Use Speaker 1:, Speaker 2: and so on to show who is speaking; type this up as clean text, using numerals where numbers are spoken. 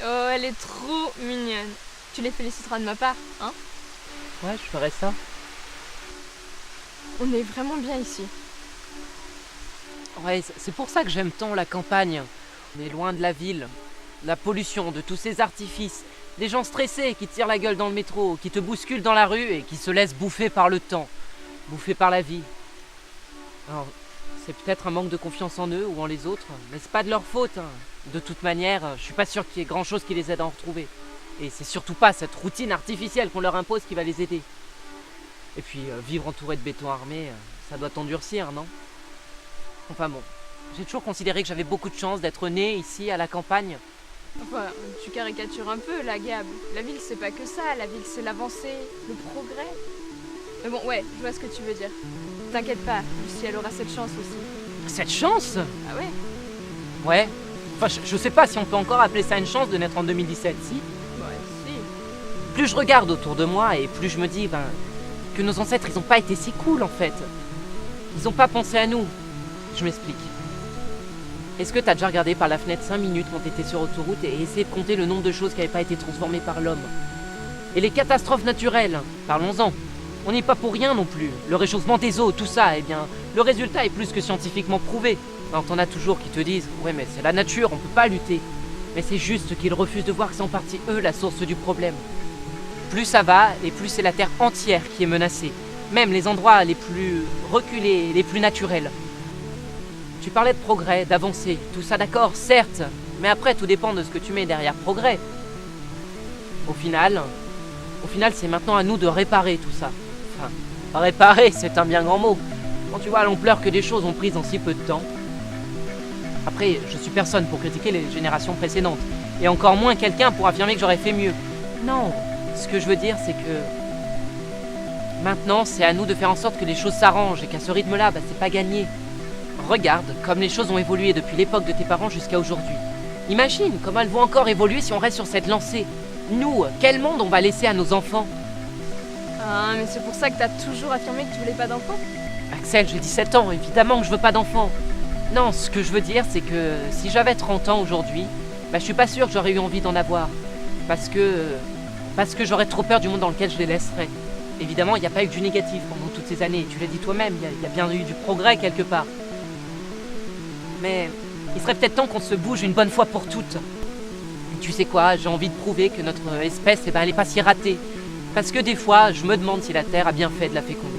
Speaker 1: Oh, elle est trop mignonne. Tu les féliciteras de ma part, hein?
Speaker 2: Ouais, je ferais ça.
Speaker 1: On est vraiment bien ici.
Speaker 2: Ouais, c'est pour ça que j'aime tant la campagne. On est loin de la ville, de la pollution, de tous ces artifices. Des gens stressés qui te tirent la gueule dans le métro, qui te bousculent dans la rue et qui se laissent bouffer par le temps, bouffer par la vie. Alors, c'est peut-être un manque de confiance en eux ou en les autres, mais c'est pas de leur faute, hein. De toute manière, je suis pas sûr qu'il y ait grand chose qui les aide à en retrouver. Et c'est surtout pas cette routine artificielle qu'on leur impose qui va les aider. Et puis, vivre entouré de béton armé, ça doit t'endurcir, non? Enfin bon, j'ai toujours considéré que j'avais beaucoup de chance d'être né ici, à la campagne.
Speaker 1: Enfin, tu caricatures un peu là, Gab. La ville, c'est pas que ça. La ville, c'est l'avancée, le progrès. Mais bon, ouais, je vois ce que tu veux dire. T'inquiète pas, Lucie, elle aura cette chance aussi.
Speaker 2: Cette chance?
Speaker 1: Ah ouais?
Speaker 2: Ouais. Enfin, je sais pas si on peut encore appeler ça une chance de naître en 2017, si.
Speaker 1: Ouais, si.
Speaker 2: Plus je regarde autour de moi et plus je me dis, que nos ancêtres, ils ont pas été si cool en fait. Ils ont pas pensé à nous. Je m'explique. Est-ce que t'as déjà regardé par la fenêtre 5 minutes quand t'étais sur autoroute et essayé de compter le nombre de choses qui n'avaient pas été transformées par l'homme? Et les catastrophes naturelles, parlons-en. On n'est pas pour rien non plus. Le réchauffement des eaux, tout ça, eh bien, le résultat est plus que scientifiquement prouvé. Alors t'en as toujours qui te disent, ouais mais c'est la nature, on peut pas lutter. Mais c'est juste qu'ils refusent de voir que c'est en partie eux la source du problème. Plus ça va, et plus c'est la Terre entière qui est menacée. Même les endroits les plus reculés, les plus naturels. Tu parlais de progrès, d'avancée, tout ça d'accord, certes. Mais après, tout dépend de ce que tu mets derrière progrès. Au final, c'est maintenant à nous de réparer tout ça. Enfin, réparer, c'est un bien grand mot. Quand tu vois l'ampleur que des choses ont prise en si peu de temps. Après, je suis personne pour critiquer les générations précédentes. Et encore moins quelqu'un pour affirmer que j'aurais fait mieux. Non, ce que je veux dire, c'est que... Maintenant, c'est à nous de faire en sorte que les choses s'arrangent et qu'à ce rythme-là, c'est pas gagné. Regarde comme les choses ont évolué depuis l'époque de tes parents jusqu'à aujourd'hui. Imagine comment elles vont encore évoluer si on reste sur cette lancée. Nous, quel monde on va laisser à nos enfants?
Speaker 1: Ah, mais c'est pour ça que t'as toujours affirmé que tu voulais pas d'enfant?
Speaker 2: Axel, j'ai 17 ans, évidemment que je veux pas d'enfant. Non, ce que je veux dire, c'est que si j'avais 30 ans aujourd'hui, je suis pas sûr que j'aurais eu envie d'en avoir. Parce que j'aurais trop peur du monde dans lequel je les laisserais. Évidemment, il n'y a pas eu que du négatif pendant toutes ces années, tu l'as dit toi-même, il y a bien eu du progrès quelque part. Mais il serait peut-être temps qu'on se bouge une bonne fois pour toutes. Et tu sais quoi, j'ai envie de prouver que notre espèce, elle est pas si ratée. Parce que des fois, je me demande si la Terre a bien fait de la féconder.